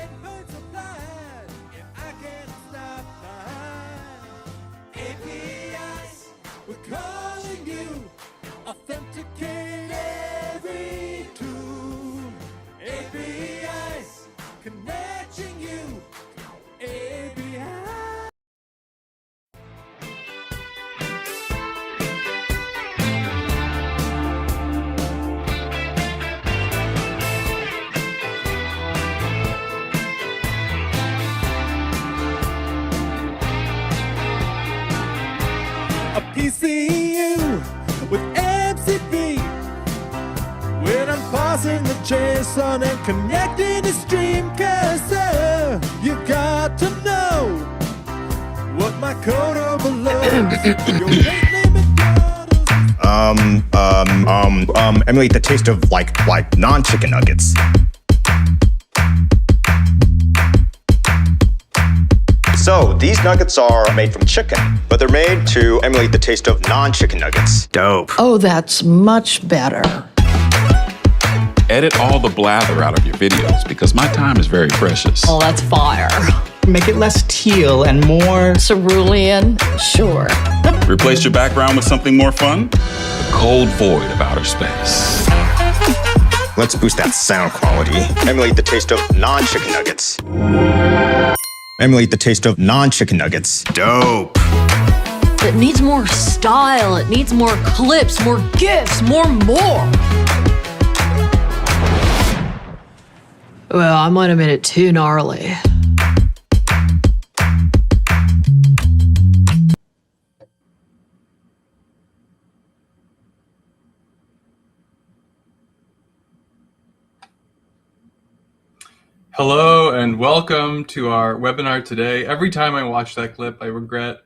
endpoints applied. Yeah, I can't stop my APIs. We're calling you. Authenticate every tool. APIs. Connecting you. APIs. A PCU with MCP. When I'm pausing the JSON and connecting to stream, cause you got to know what my code overloads. Your rate limit totals. Emulate the taste of like non-chicken nuggets. So these nuggets are made from chicken, but they're made to emulate the taste of non-chicken nuggets. Dope. Oh, that's much better. Edit all the blather out of your videos because my time is very precious. Oh, that's fire. Make it less teal and more Cerulean? Sure. Replace your background with something more fun? The cold void of outer space. Let's boost that sound quality. Emulate the taste of non-chicken nuggets. Emulate the taste of non-chicken nuggets. Dope. It needs more style, it needs more clips, more GIFs, more. Well, I might have made it too gnarly. Hello and welcome to our webinar today. Every time I watch that clip, I regret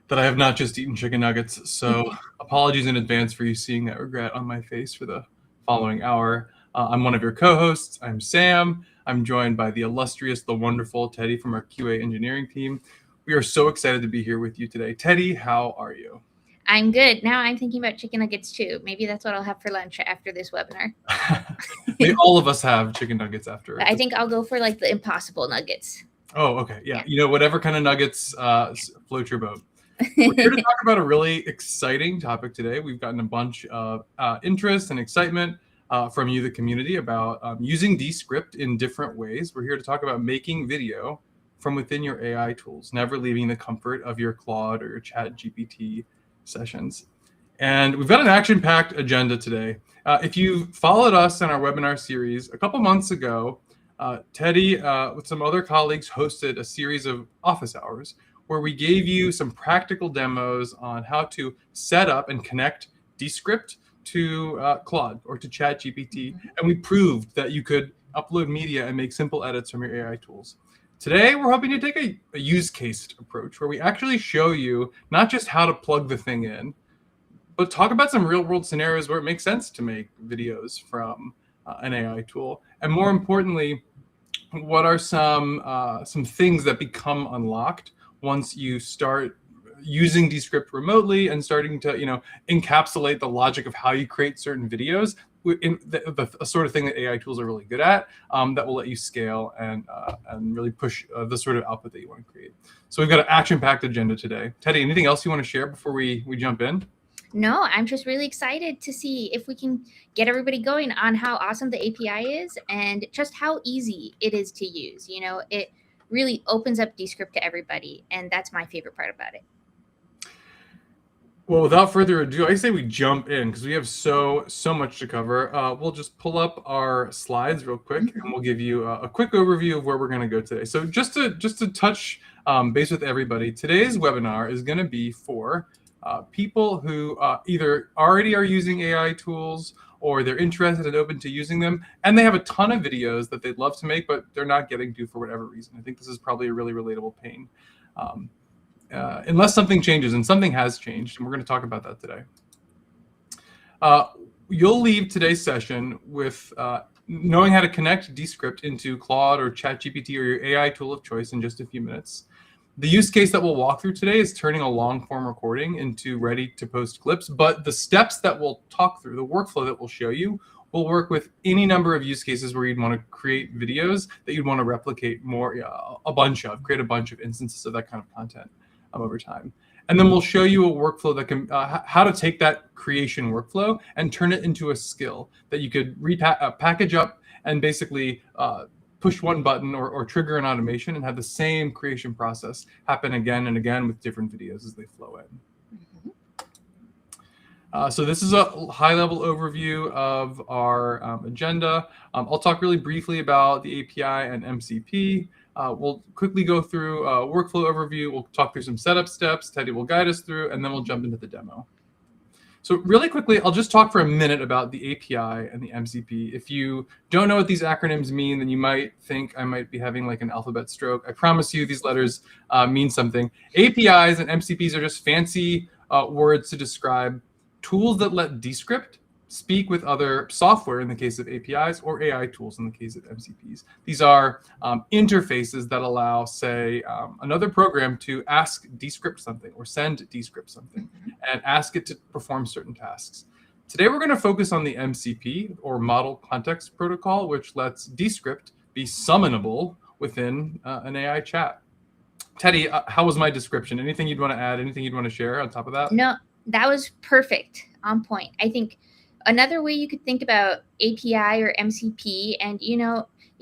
that I have not just eaten chicken nuggets. So apologies in advance for you seeing that regret on my face for the following hour. I'm one of your co-hosts. I'm Sam. I'm joined by the illustrious, the wonderful Teddy from our QA engineering team. We are so excited to be here with you today. Teddy, how are you? I'm good. Now I'm thinking about chicken nuggets too. Maybe that's what I'll have for lunch after this webinar. All of us have chicken nuggets after. I think I'll go for like the impossible nuggets. Oh, okay. Yeah. You know, whatever kind of nuggets float your boat. We're here to talk about a really exciting topic today. We've gotten a bunch of interest and excitement from you, the community, about using Descript in different ways. We're here to talk about making video from within your AI tools, never leaving the comfort of your Claude or your ChatGPT sessions. And we've got an action-packed agenda today. If you followed us in our webinar series, a couple months ago, Teddy, with some other colleagues, hosted a series of office hours where we gave you some practical demos on how to set up and connect Descript to Claude or to ChatGPT. And we proved that you could upload media and make simple edits from your AI tools. Today, we're hoping to take a use case approach where we actually show you not just how to plug the thing in, but talk about some real world scenarios where it makes sense to make videos from an AI tool. And more importantly, what are some things that become unlocked once you start using Descript remotely and starting to encapsulate the logic of how you create certain videos in the sort of thing that AI tools are really good at, that will let you scale and really push the sort of output that you want to create. So we've got an action-packed agenda today. Teddy, anything else you want to share before we jump in? No, I'm just really excited to see if we can get everybody going on how awesome the API is and just how easy it is to use. You know, it really opens up Descript to everybody, and that's my favorite part about it. Well, without further ado, I say we jump in because we have so much to cover. We'll just pull up our slides real quick, and we'll give you a quick overview of where we're going to go today. So just to touch base with everybody, today's webinar is going to be for people who either already are using AI tools or they're interested and open to using them, and they have a ton of videos that they'd love to make, but they're not getting to for whatever reason. I think this is probably a really relatable pain. Unless something changes, and something has changed, and we're going to talk about that today. You'll leave today's session with knowing how to connect Descript into Claude or ChatGPT or your AI tool of choice in just a few minutes. The use case that we'll walk through today is turning a long form recording into ready to post clips, but the steps that we'll talk through, the workflow that we'll show you, will work with any number of use cases where you'd want to create videos that you'd want to replicate create a bunch of instances of that kind of content over time. And then we'll show you a workflow that can, how to take that creation workflow and turn it into a skill that you could package up and basically push one button or trigger an automation and have the same creation process happen again and again with different videos as they flow in. So this is a high-level overview of our agenda. I'll talk really briefly about the API and MCP. We'll quickly go through a workflow overview. We'll talk through some setup steps. Teddy will guide us through, and then we'll jump into the demo. So really quickly, I'll just talk for a minute about the API and the MCP. If you don't know what these acronyms mean, then you might think I might be having like an alphabet stroke. I promise you these letters mean something. APIs and MCPs are just fancy words to describe tools that let Descript speak with other software in the case of APIs or AI tools in the case of MCPs. These are interfaces that allow, say, another program to ask Descript something or send Descript something and ask it to perform certain tasks. Today, we're going to focus on the MCP or Model Context Protocol, which lets Descript be summonable within an AI chat. Teddy, how was my description? Anything you'd want to add? Anything you'd want to share on top of that? No, that was perfect, on point. I think another way you could think about API or MCP, and you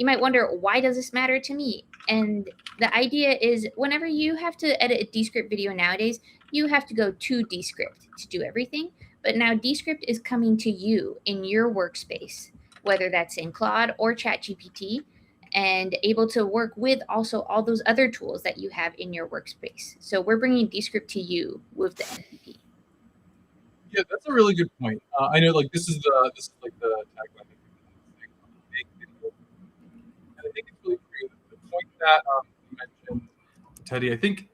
might wonder, why does this matter to me? And the idea is whenever you have to edit a Descript video nowadays, you have to go to Descript to do everything. But now Descript is coming to you in your workspace, whether that's in Claude or ChatGPT, and able to work with also all those other tools that you have in your workspace. So we're bringing Descript to you with the MCP. Yeah, that's a really good point. I know, like this is like the tagline. And I think it's really great. The point that you mentioned, Teddy, I think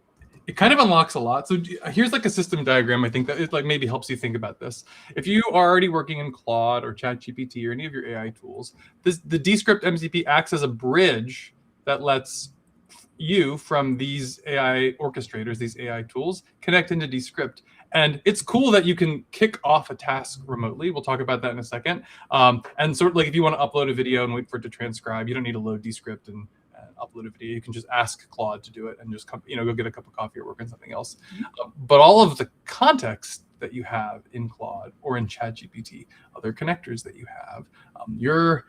it kind of unlocks a lot. So here's like a system diagram. I think that it like maybe helps you think about this. If you are already working in Claude or ChatGPT or any of your AI tools, the Descript MCP acts as a bridge that lets you from these AI orchestrators, these AI tools, connect into Descript. And it's cool that you can kick off a task remotely. We'll talk about that in a second. And sort of like if you want to upload a video and wait for it to transcribe, you don't need to load Descript and upload a video. You can just ask Claude to do it and just go get a cup of coffee or work on something else. But all of the context that you have in Claude or in ChatGPT, other connectors that you have, your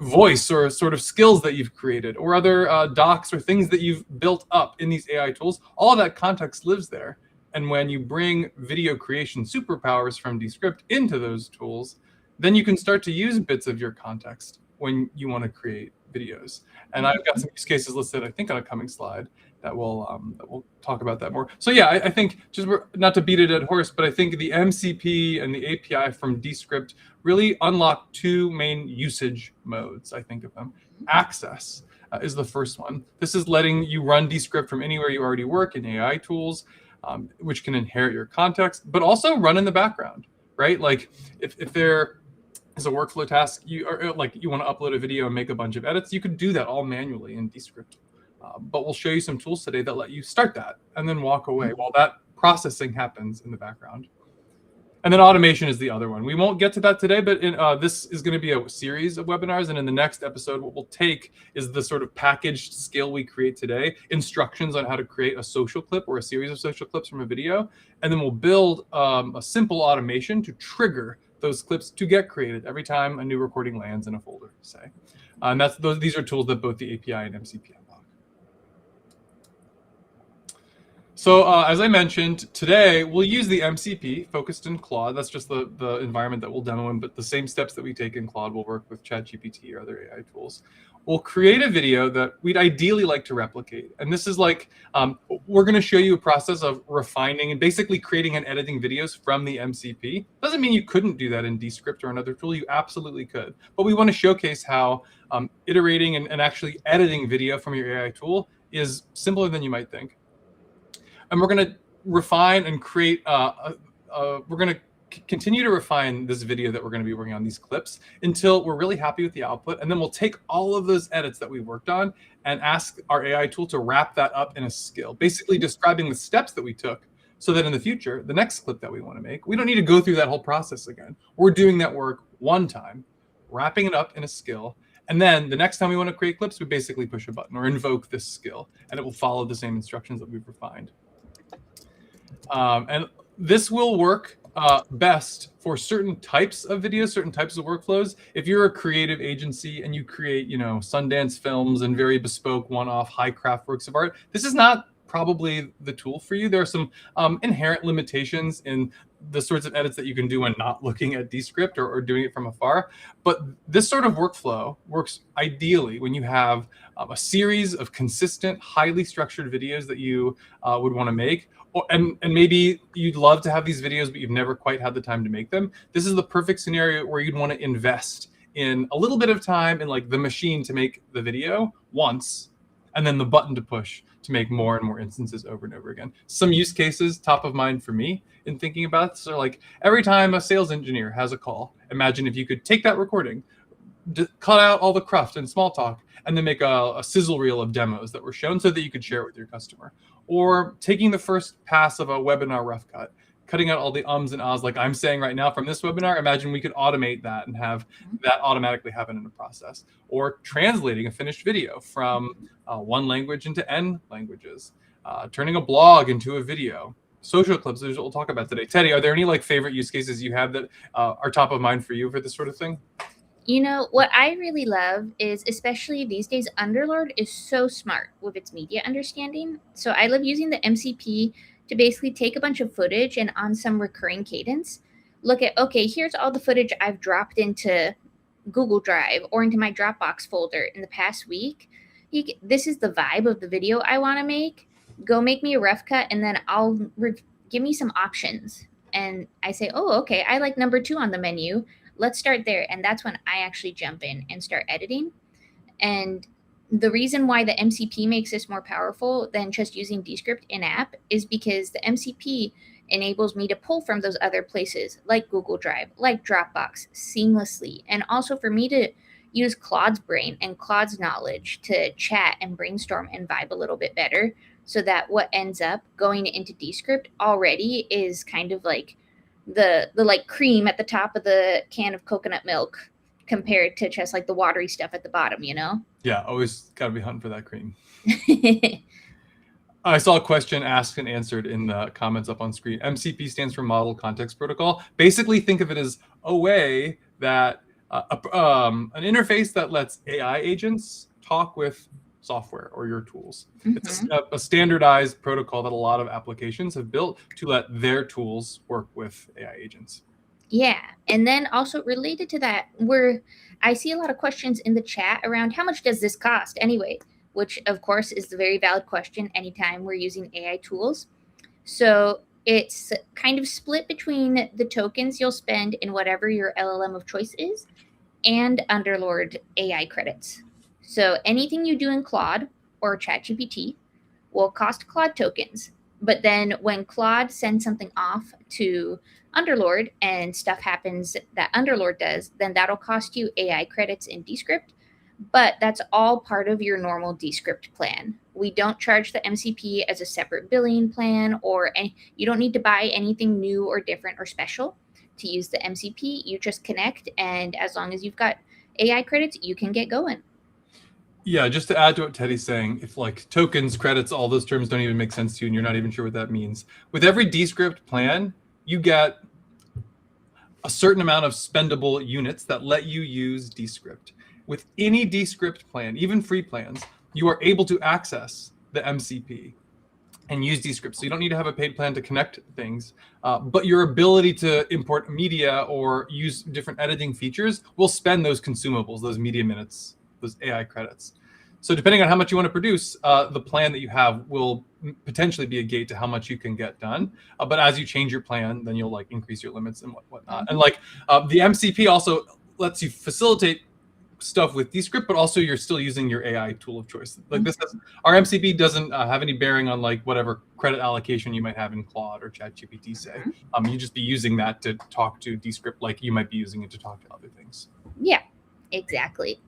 voice or sort of skills that you've created, or other docs or things that you've built up in these AI tools, all of that context lives there. And when you bring video creation superpowers from Descript into those tools, then you can start to use bits of your context when you want to create videos. And I've got some use cases listed, I think, on a coming slide that will talk about that more. So yeah, I think, just not to beat a dead horse, but I think the MCP and the API from Descript really unlock two main usage modes, I think of them. Access is the first one. This is letting you run Descript from anywhere you already work in AI tools, which can inherit your context, but also run in the background, right? Like if there is a workflow task, you want to upload a video and make a bunch of edits, you could do that all manually in Descript. But we'll show you some tools today that let you start that and then walk away while that processing happens in the background. And then automation is the other one. We won't get to that today, but this is going to be a series of webinars. And in the next episode, what we'll take is the sort of packaged skill we create today, instructions on how to create a social clip or a series of social clips from a video. And then we'll build a simple automation to trigger those clips to get created every time a new recording lands in a folder, say. And these are tools that both the API and MCP unlock. So as I mentioned, today we'll use the MCP focused in Claude. That's just the environment that we'll demo in, but the same steps that we take in Claude will work with ChatGPT or other AI tools. We'll create a video that we'd ideally like to replicate. And this is like, we're going to show you a process of refining and basically creating and editing videos from the MCP. Doesn't mean you couldn't do that in Descript or another tool. You absolutely could. But we want to showcase how iterating and actually editing video from your AI tool is simpler than you might think. And we're going to refine and create, we're going to continue to refine this video that we're going to be working on, these clips, until we're really happy with the output. And then we'll take all of those edits that we worked on and ask our AI tool to wrap that up in a skill, basically describing the steps that we took so that in the future, the next clip that we want to make, we don't need to go through that whole process again. We're doing that work one time wrapping it up in a skill. And then the next time we want to create clips, we basically push a button or invoke this skill, and it will follow the same instructions that we've refined. And this will work best for certain types of videos, certain types of workflows. If you're a creative agency and you create, Sundance films and very bespoke, one-off, high-craft works of art, this is not probably the tool for you. There are some inherent limitations in the sorts of edits that you can do when not looking at Descript or doing it from afar. But this sort of workflow works ideally when you have a series of consistent, highly structured videos that you would want to make. And maybe you'd love to have these videos, but you've never quite had the time to make them. This is the perfect scenario where you'd want to invest in a little bit of time in like the machine to make the video once, and then the button to push to make more and more instances over and over again. Some use cases top of mind for me in thinking about this are like every time a sales engineer has a call, imagine if you could take that recording, cut out all the cruft and small talk, and then make a sizzle reel of demos that were shown so that you could share it with your customer. Or taking the first pass of a webinar rough cut, cutting out all the ums and ahs like I'm saying right now from this webinar. Imagine we could automate that and have that automatically happen in a process. Or translating a finished video from one language into N languages, turning a blog into a video. Social clips, which we'll talk about today. Teddy, are there any like favorite use cases you have that are top of mind for you for this sort of thing? What I really love is, especially these days, Underlord is so smart with its media understanding. So I love using the MCP to basically take a bunch of footage and on some recurring cadence, look at, okay, here's all the footage I've dropped into Google Drive or into my Dropbox folder in the past week. This is the vibe of the video I want to make. Go make me a rough cut, and then give me some options. And I say, oh, okay, I like number 2 on the menu. Let's start there. And that's when I actually jump in and start editing. And the reason why the MCP makes this more powerful than just using Descript in-app is because the MCP enables me to pull from those other places like Google Drive, like Dropbox seamlessly. And also for me to use Claude's brain and Claude's knowledge to chat and brainstorm and vibe a little bit better, so that what ends up going into Descript already is kind of like the like cream at the top of the can of coconut milk compared to just like the watery stuff at the bottom, Yeah, always got to be hunting for that cream. I saw a question asked and answered in the comments up on screen. MCP stands for Model Context Protocol. Basically, think of it as a way that an interface that lets AI agents talk with software or your tools. It's a standardized protocol that a lot of applications have built to let their tools work with AI agents. Yeah. And then also related to that, I see a lot of questions in the chat around how much does this cost anyway, which of course is the very valid question anytime we're using AI tools. So it's kind of split between the tokens you'll spend in whatever your LLM of choice is and Underlord AI credits. So anything you do in Claude or ChatGPT will cost Claude tokens. But then when Claude sends something off to Underlord and stuff happens that Underlord does, then that'll cost you AI credits in Descript. But that's all part of your normal Descript plan. We don't charge the MCP as a separate billing plan, you don't need to buy anything new or different or special to use the MCP. You just connect, and as long as you've got AI credits, you can get going. Yeah, just to add to what Teddy's saying, if like tokens, credits, all those terms don't even make sense to you and you're not even sure what that means, with every Descript plan, you get a certain amount of spendable units that let you use Descript. With any Descript plan, even free plans, you are able to access the MCP and use Descript. So you don't need to have a paid plan to connect things, but your ability to import media or use different editing features will spend those consumables, those media minutes, those AI credits. So depending on how much you want to produce, the plan that you have will potentially be a gate to how much you can get done. But as you change your plan, then you'll like increase your limits and whatnot. And like the MCP also lets you facilitate stuff with Descript, but also you're still using your AI tool of choice. Like our MCP doesn't have any bearing on like whatever credit allocation you might have in Claude or ChatGPT say. You just be using that to talk to Descript like you might be using it to talk to other things. Yeah, exactly.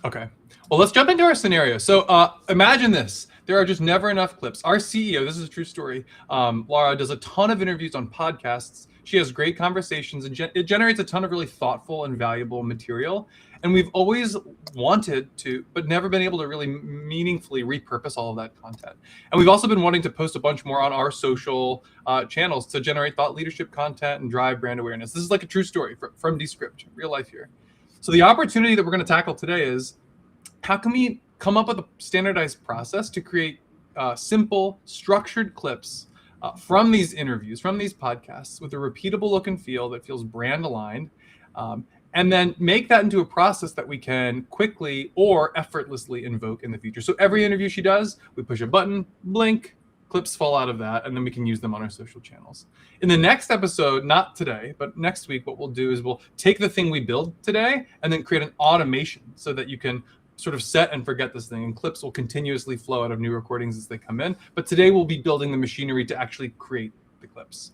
Okay, well, let's jump into our scenario. So imagine this. There are just never enough clips. Our CEO, this is a true story, Laura, does a ton of interviews on podcasts. She has great conversations, and it generates a ton of really thoughtful and valuable material. And we've always wanted to, but never been able to really meaningfully repurpose all of that content. And we've also been wanting to post a bunch more on our social channels to generate thought leadership content and drive brand awareness. This is like a true story from Descript, real life here. So the opportunity that we're going to tackle today is, how can we come up with a standardized process to create simple, structured clips from these interviews, from these podcasts, with a repeatable look and feel that feels brand aligned, and then make that into a process that we can quickly or effortlessly invoke in the future. So every interview she does, we push a button, blink, clips fall out of that, and then we can use them on our social channels. In the next episode, not today, but next week, what we'll do is we'll take the thing we build today and then create an automation so that you can sort of set and forget this thing, and clips will continuously flow out of new recordings as they come in. But today we'll be building the machinery to actually create the clips.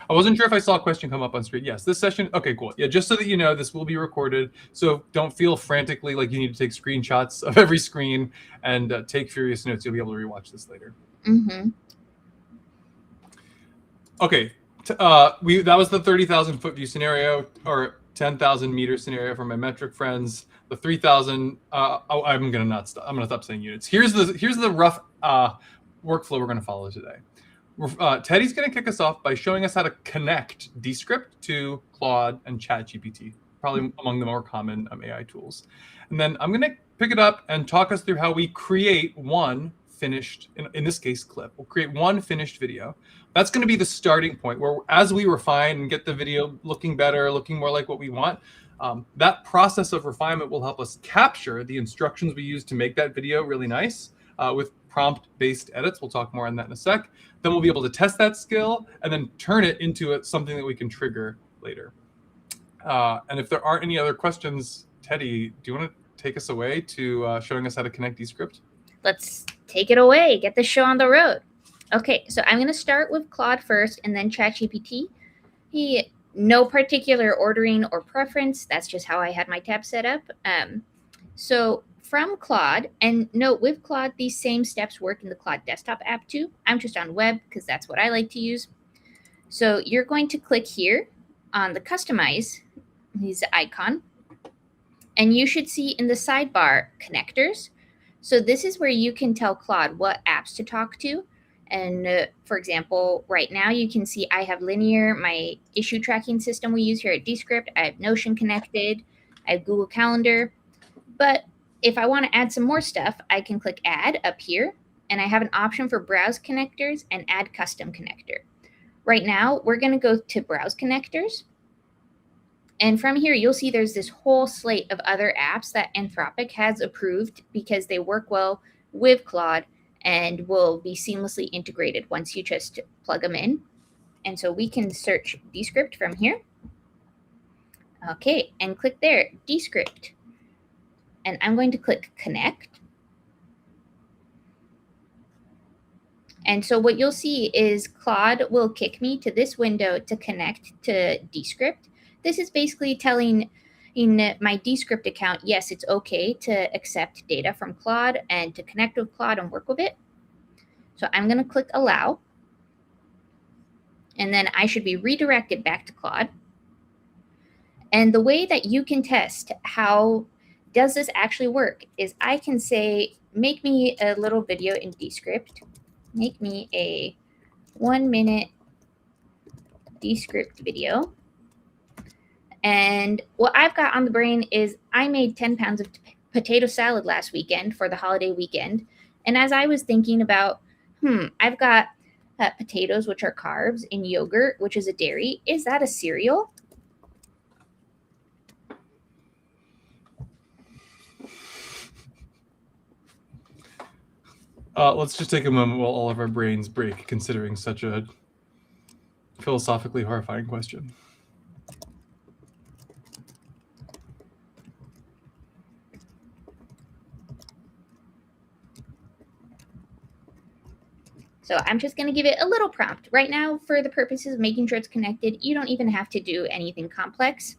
I wasn't sure if I saw a question come up on screen. Yes, this session, okay, cool. Yeah, just so that you know, this will be recorded. So don't feel frantically like you need to take screenshots of every screen and take furious notes. You'll be able to rewatch this later. Mm-hmm. Okay, that was the 30,000 foot view scenario, or 10,000 meter scenario for my metric friends. The 3,000. I'm gonna stop saying units. Here's the rough workflow we're gonna follow today. Teddy's gonna kick us off by showing us how to connect Descript to Claude and ChatGPT, probably among the more common AI tools. And then I'm gonna pick it up and talk us through how we create one finished, in this case, clip. We'll create one finished video. That's going to be the starting point, where as we refine and get the video looking better, looking more like what we want, that process of refinement will help us capture the instructions we use to make that video really nice with prompt-based edits. We'll talk more on that in a sec. Then we'll be able to test that skill and then turn it into something that we can trigger later. And if there aren't any other questions, Teddy, do you want to take us away to showing us how to connect Descript? Let's take it away. Get the show on the road. Okay, so I'm going to start with Claude first and then ChatGPT. No particular ordering or preference. That's just how I had my tab set up. So from Claude, and note with Claude, these same steps work in the Claude desktop app too. I'm just on web because that's what I like to use. So you're going to click here on the customize, his icon, and you should see in the sidebar connectors. So this is where you can tell Claude what apps to talk to. And for example, right now you can see I have Linear, my issue tracking system we use here at Descript. I have Notion connected. I have Google Calendar. But if I want to add some more stuff, I can click Add up here. And I have an option for Browse Connectors and Add Custom Connector. Right now, we're going to go to Browse Connectors. And from here, you'll see there's this whole slate of other apps that Anthropic has approved because they work well with Claude and will be seamlessly integrated once you just plug them in. And so we can search Descript from here. Okay, and click there, Descript. And I'm going to click Connect. And so what you'll see is Claude will kick me to this window to connect to Descript. This is basically telling in my Descript account, yes, it's okay to accept data from Claude and to connect with Claude and work with it. So I'm going to click Allow. And then I should be redirected back to Claude. And the way that you can test how does this actually work is I can say, make me a little video in Descript. Make me a 1-minute Descript video. And what I've got on the brain is I made 10 pounds of potato salad last weekend for the holiday weekend. And as I was thinking about, I've got potatoes, which are carbs, and yogurt, which is a dairy. Is that a cereal? Let's just take a moment while all of our brains break, considering such a philosophically horrifying question. So I'm just going to give it a little prompt. Right now, for the purposes of making sure it's connected, you don't even have to do anything complex.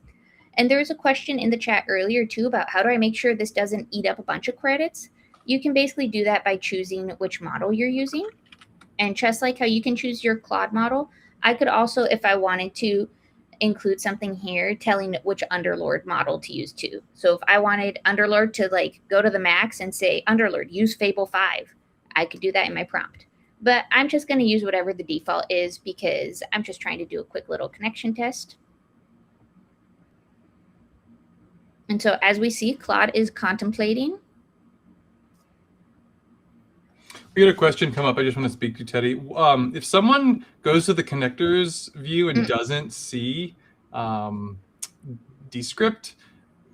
And there was a question in the chat earlier, too, about how do I make sure this doesn't eat up a bunch of credits? You can basically do that by choosing which model you're using. And just like how you can choose your Claude model, I could also, if I wanted to, include something here telling it which Underlord model to use too. So if I wanted Underlord to like go to the max and say, Underlord, use Fable 5, I could do that in my prompt. But I'm just going to use whatever the default is because I'm just trying to do a quick little connection test. And so as we see, Claude is contemplating. We had a question come up. I just want to speak to Teddy. If someone goes to the connectors view and doesn't see Descript,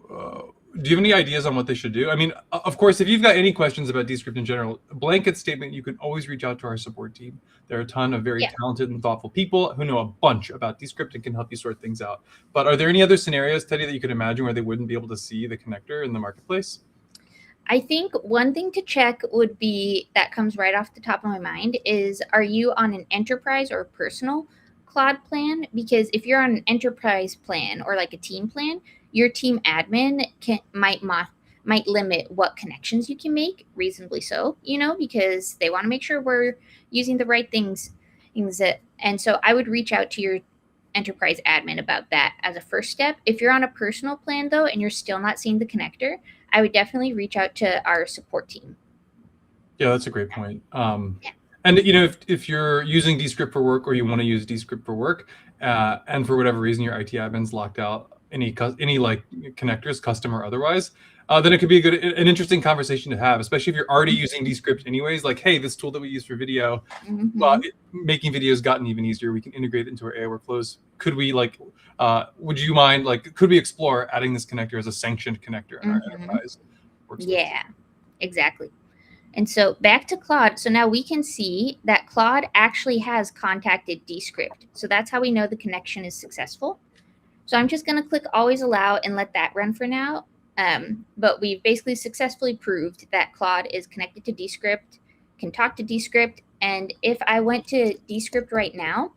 do you have any ideas on what they should do? I mean, of course, if you've got any questions about Descript in general, a blanket statement, you can always reach out to our support team. There are a ton of very talented and thoughtful people who know a bunch about Descript and can help you sort things out. But are there any other scenarios, Teddy, that you could imagine where they wouldn't be able to see the connector in the marketplace? I think one thing to check would be, that comes right off the top of my mind, is are you on an enterprise or personal Claude plan? Because if you're on an enterprise plan or like a team plan, your team admin might limit what connections you can make, reasonably so, because they want to make sure we're using the right things. And so I would reach out to your enterprise admin about that as a first step. If you're on a personal plan though, and you're still not seeing the connector, I would definitely reach out to our support team. Yeah, that's a great point. And if you're using Descript for work, or you want to use Descript for work, and for whatever reason your IT admin's locked out any like connectors, custom or otherwise, then it could be an interesting conversation to have, especially if you're already using Descript anyways. Like, hey, this tool that we use for video, making videos gotten even easier. We can integrate it into our AI workflows. Could we would you mind, could we explore adding this connector as a sanctioned connector in our enterprise workspace? Yeah, exactly. And so back to Claude. So now we can see that Claude actually has contacted Descript. So that's how we know the connection is successful. So I'm just going to click always allow and let that run for now. But we've basically successfully proved that Claude is connected to Descript, can talk to Descript. And if I went to Descript right now,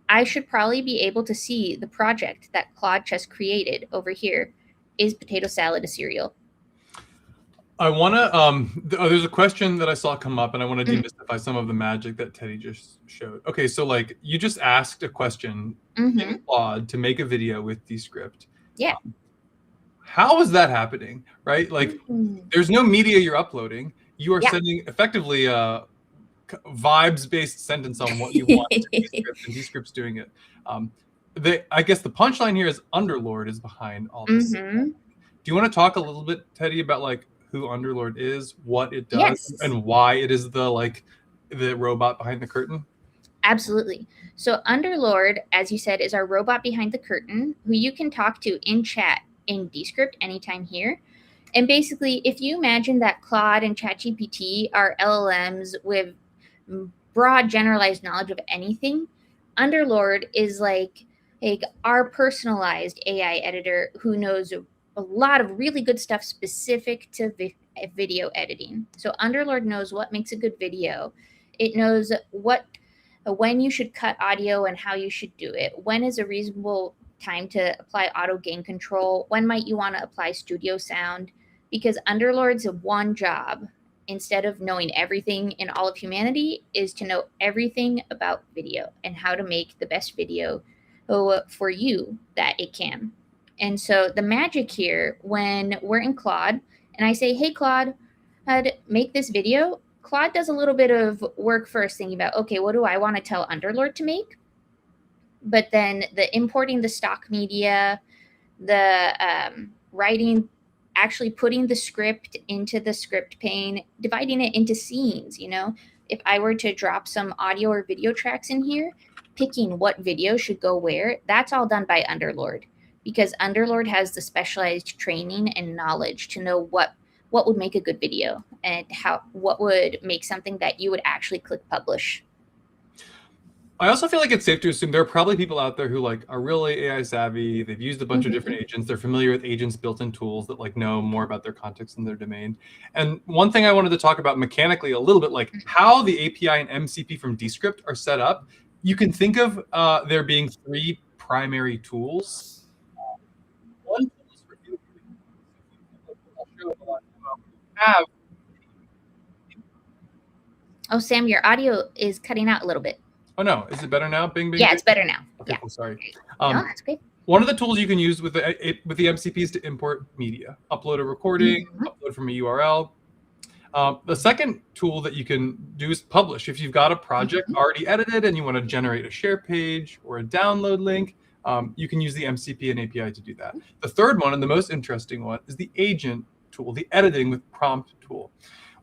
I should probably be able to see the project that Claude just created over here. Is potato salad a cereal? I want to, there's a question that I saw come up, and I want to demystify some of the magic that Teddy just showed. Okay, so you just asked a question in Claude to make a video with Descript. Yeah. How is that happening, right? There's no media you're uploading. You are sending effectively a vibes-based sentence on what you want to Descript, and Descript's doing it. I guess the punchline here is Underlord is behind all this. Do you want to talk a little bit, Teddy, about who Underlord is, what it does, and why it is the robot behind the curtain? Absolutely. So Underlord, as you said, is our robot behind the curtain, who you can talk to in chat in Descript anytime here. And basically, if you imagine that Claude and ChatGPT are LLMs with broad generalized knowledge of anything, Underlord is like our personalized AI editor who knows a lot of really good stuff specific to video editing. So Underlord knows what makes a good video. It knows when you should cut audio and how you should do it. When is a reasonable time to apply auto gain control? When might you want to apply studio sound? Because Underlord's one job, instead of knowing everything in all of humanity, is to know everything about video and how to make the best video for you that it can. And so the magic here, when we're in Claude and I say, hey, Claude, make this video, Claude does a little bit of work first thinking about, okay, what do I want to tell Underlord to make? But then the importing the stock media, the writing, actually putting the script into the script pane, dividing it into scenes. If I were to drop some audio or video tracks in here, picking what video should go where, that's all done by Underlord. Because Underlord has the specialized training and knowledge to know what would make a good video and what would make something that you would actually click publish. I also feel like it's safe to assume there are probably people out there who are really AI savvy. They've used a bunch of different agents. They're familiar with agents built-in tools that know more about their context and their domain. And one thing I wanted to talk about mechanically a little bit, how the API and MCP from Descript are set up. You can think of there being three primary tools. One tool is for video. I'll show it a lot. Have. Oh, Sam, your audio is cutting out a little bit. Oh no, is it better now? Bing, bing. Yeah, bing? it's better now. Okay, Yeah. cool, sorry. No, that's great. One of the tools you can use with the MCP is to import media, upload a recording, upload from a URL. The second tool that you can do is publish. If you've got a project already edited and you want to generate a share page or a download link, you can use the MCP and API to do that. The third one, and the most interesting one, is the agent tool, the editing with prompt tool.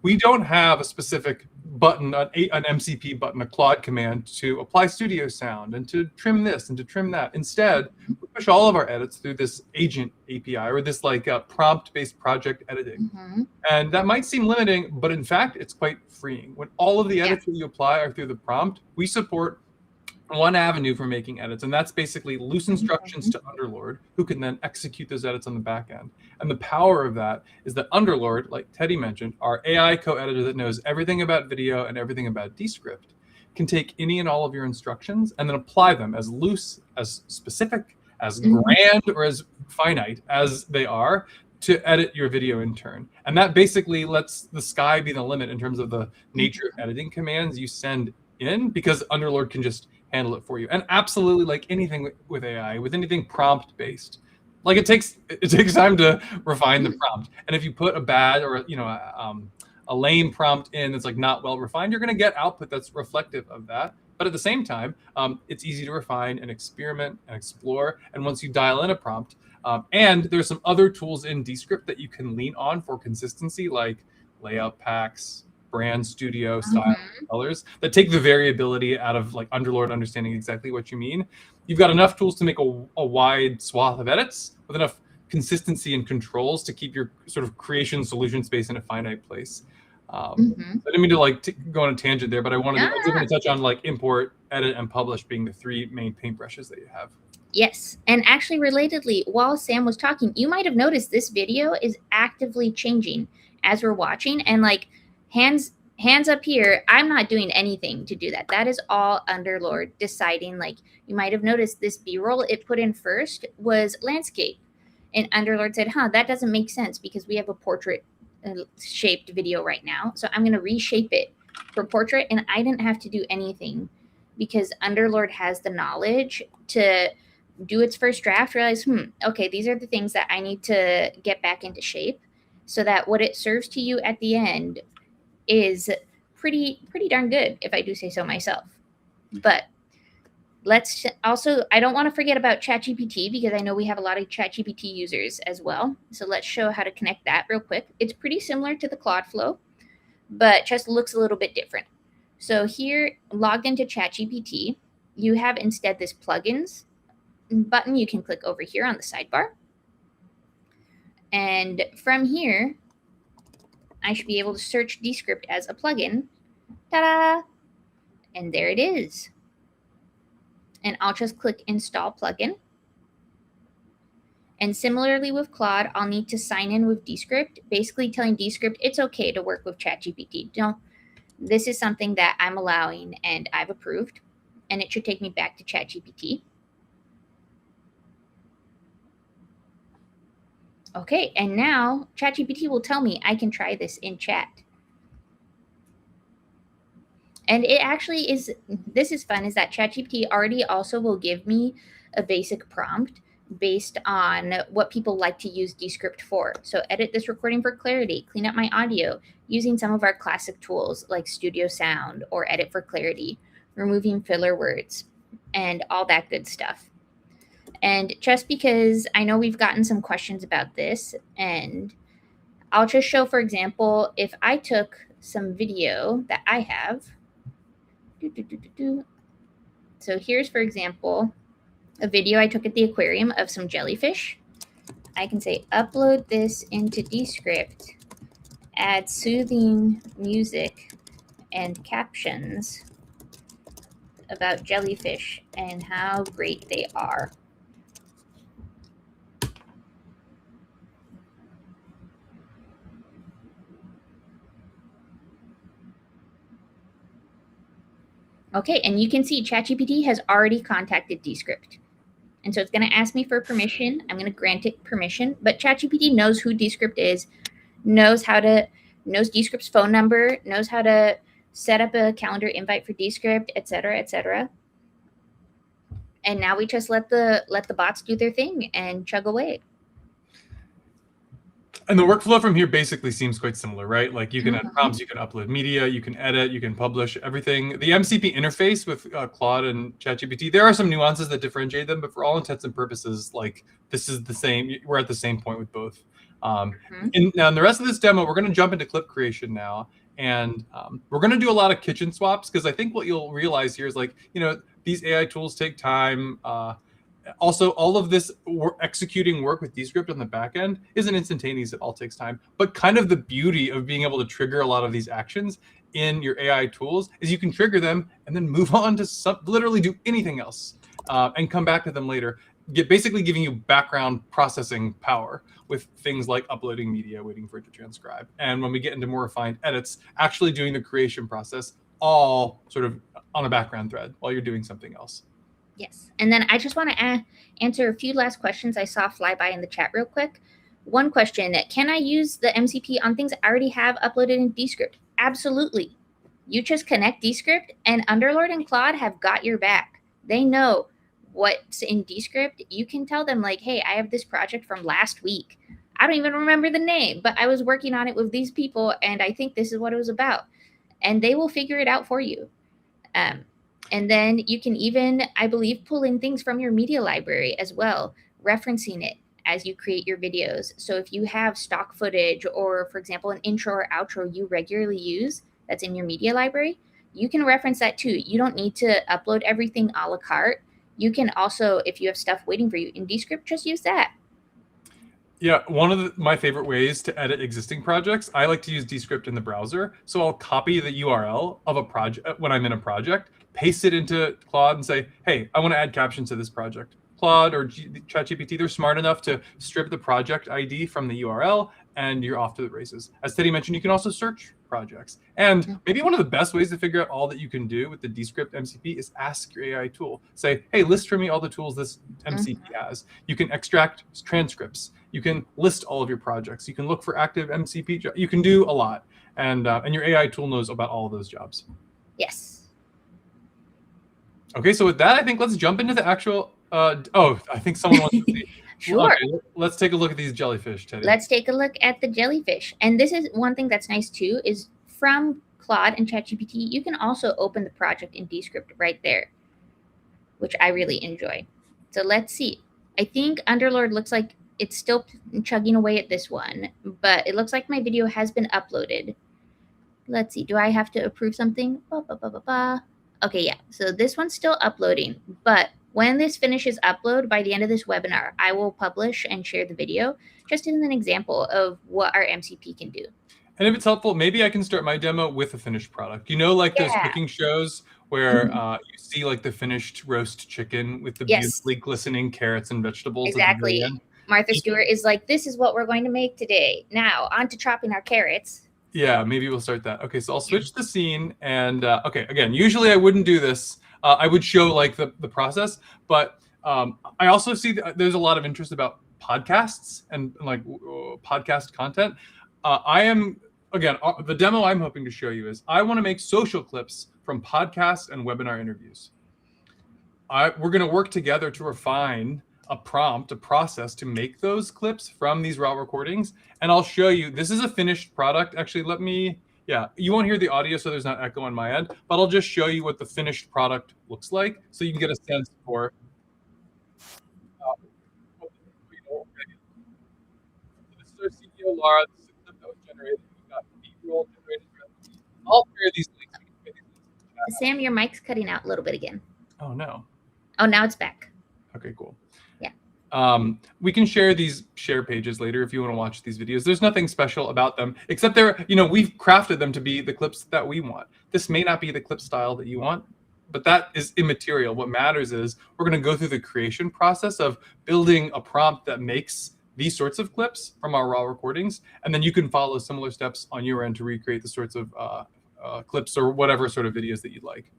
We don't have a specific button, an MCP button, a Claude command to apply studio sound and to trim this and to trim that. Instead, we push all of our edits through this agent API or this like prompt-based project editing. And that might seem limiting, but in fact, it's quite freeing. When all of the edits that you apply are through the prompt, we support one avenue for making edits, and that's basically loose instructions to Underlord, who can then execute those edits on the back end. And the power of that is that Underlord, like Teddy mentioned, our AI co-editor that knows everything about video and everything about Descript, can take any and all of your instructions and then apply them as loose, as specific, as grand, or as finite as they are to edit your video in turn. And that basically lets the sky be the limit in terms of the nature of editing commands you send in, because Underlord can just handle it for you. And absolutely, like anything with AI, with anything prompt based, like it takes time to refine the prompt. And if you put a bad or a lame prompt in that's like not well refined, you're going to get output that's reflective of that. But at the same time, it's easy to refine and experiment and explore. And once you dial in a prompt, and there's some other tools in Descript that you can lean on for consistency, like layout packs, brand studio style colors that take the variability out of like Underlord understanding exactly what you mean. You've got enough tools to make a wide swath of edits with enough consistency and controls to keep your sort of creation solution space in a finite place. I didn't mean to like go on a tangent there, but I wanted to touch on like import, edit, and publish being the three main paintbrushes that you have. Yes. And actually, relatedly, while Sam was talking, you might have noticed this video is actively changing as we're watching. And like hands up here, I'm not doing anything to do that. That is all Underlord deciding. Like you might have noticed this B-roll it put in first was landscape. And Underlord said, that doesn't make sense because we have a portrait shaped video right now. So I'm going to reshape it for portrait. And I didn't have to do anything because Underlord has the knowledge to do its first draft, realize, okay, these are the things that I need to get back into shape so that what it serves to you at the end is pretty darn good, if I do say so myself. But let's also, I don't want to forget about ChatGPT because I know we have a lot of ChatGPT users as well. So let's show how to connect that real quick. It's pretty similar to the Claude flow, but just looks a little bit different. So here, logged into ChatGPT, you have instead this plugins button. You can click over here on the sidebar. And from here, I should be able to search Descript as a plugin. Ta-da! And there it is. And I'll just click Install Plugin. And similarly with Claude, I'll need to sign in with Descript, basically telling Descript it's okay to work with ChatGPT. This is something that I'm allowing and I've approved. And it should take me back to ChatGPT. Okay, and now ChatGPT will tell me I can try this in chat. And it actually is, this is fun, is that ChatGPT already also will give me a basic prompt based on what people like to use Descript for. So edit this recording for clarity, clean up my audio, using some of our classic tools like Studio Sound or Edit for Clarity, removing filler words, and all that good stuff. And just because I know we've gotten some questions about this, and I'll just show, for example, if I took some video that I have. So here's, for example, a video I took at the aquarium of some jellyfish. I can say, upload this into Descript, add soothing music and captions about jellyfish and how great they are. Okay, and you can see ChatGPT has already contacted Descript. And so it's going to ask me for permission. I'm going to grant it permission, but ChatGPT knows who Descript is, knows Descript's phone number, knows how to set up a calendar invite for Descript, et cetera, et cetera. And now we just let the bots do their thing and chug away. And the workflow from here basically seems quite similar, right? Like you can add prompts, you can upload media, you can edit, you can publish everything. The MCP interface with Claude and ChatGPT, there are some nuances that differentiate them, but for all intents and purposes, like this is the same. We're at the same point with both. Now in the rest of this demo, we're going to jump into clip creation now. And we're going to do a lot of kitchen swaps because I think what you'll realize here is like, these AI tools take time. Also, all of this executing work with Descript on the back end isn't instantaneous. It all takes time. But kind of the beauty of being able to trigger a lot of these actions in your AI tools is you can trigger them and then move on to literally do anything else and come back to them later. Basically giving you background processing power with things like uploading media, waiting for it to transcribe. And when we get into more refined edits, actually doing the creation process all sort of on a background thread while you're doing something else. Yes. And then I just want to answer a few last questions I saw fly by in the chat real quick. One question, can I use the MCP on things I already have uploaded in Descript? Absolutely. You just connect Descript and Underlord and Claude have got your back. They know what's in Descript. You can tell them like, hey, I have this project from last week. I don't even remember the name, but I was working on it with these people and I think this is what it was about. And they will figure it out for you. And then you can even, I believe, pull in things from your media library as well, referencing it as you create your videos. So if you have stock footage or, for example, an intro or outro you regularly use that's in your media library, you can reference that too. You don't need to upload everything a la carte. You can also, if you have stuff waiting for you in Descript, just use that. Yeah, one of my favorite ways to edit existing projects, I like to use Descript in the browser. So I'll copy the URL of a project when I'm in a project, paste it into Claude and say, hey, I want to add captions to this project. Claude or ChatGPT, they're smart enough to strip the project ID from the URL and you're off to the races. As Teddy mentioned, you can also search projects. And maybe one of the best ways to figure out all that you can do with the Descript MCP is ask your AI tool. Say, hey, list for me all the tools this MCP has. You can extract transcripts. You can list all of your projects. You can look for active MCP jobs. You can do a lot. And your AI tool knows about all of those jobs. Yes. Okay, so with that, I think let's jump into the actual, I think someone wants to see. Sure. Okay, let's take a look at these jellyfish, Teddy. Let's take a look at the jellyfish. And this is one thing that's nice too, is from Claude and ChatGPT, you can also open the project in Descript right there, which I really enjoy. So let's see. I think Underlord looks like it's still chugging away at this one, but it looks like my video has been uploaded. Let's see. Do I have to approve something? Okay, yeah. So this one's still uploading, but when this finishes upload by the end of this webinar, I will publish and share the video just as an example of what our MCP can do. And if it's helpful, maybe I can start my demo with a finished product. You know, like those cooking shows where you see like the finished roast chicken with the beautifully glistening carrots and vegetables. Exactly. Martha Stewart is like, this is what we're going to make today. Now, on to chopping our carrots. Yeah, maybe we'll start that. Okay, so I'll switch the scene. And okay, again, usually I wouldn't do this. I would show like the process, but I also see that there's a lot of interest about podcasts and like podcast content. I am, again, the demo I'm hoping to show you is I want to make social clips from podcasts and webinar interviews. We're going to work together to refine a prompt, a process to make those clips from these raw recordings. And I'll show you, this is a finished product. Actually, let me, you won't hear the audio, so there's not echo on my end, but I'll just show you what the finished product looks like so you can get a sense for this is our CEO, Laura. This is a clip that was generated. We've got B-roll generated. I'll share these links. Sam, your mic's cutting out a little bit again. Oh, no. Oh, now it's back. Okay, cool. Yeah. We can share these share pages later if you want to watch these videos. There's nothing special about them, except we've crafted them to be the clips that we want. This may not be the clip style that you want, but that is immaterial. What matters is we're going to go through the creation process of building a prompt that makes these sorts of clips from our raw recordings, and then you can follow similar steps on your end to recreate the sorts of clips or whatever sort of videos that you'd like.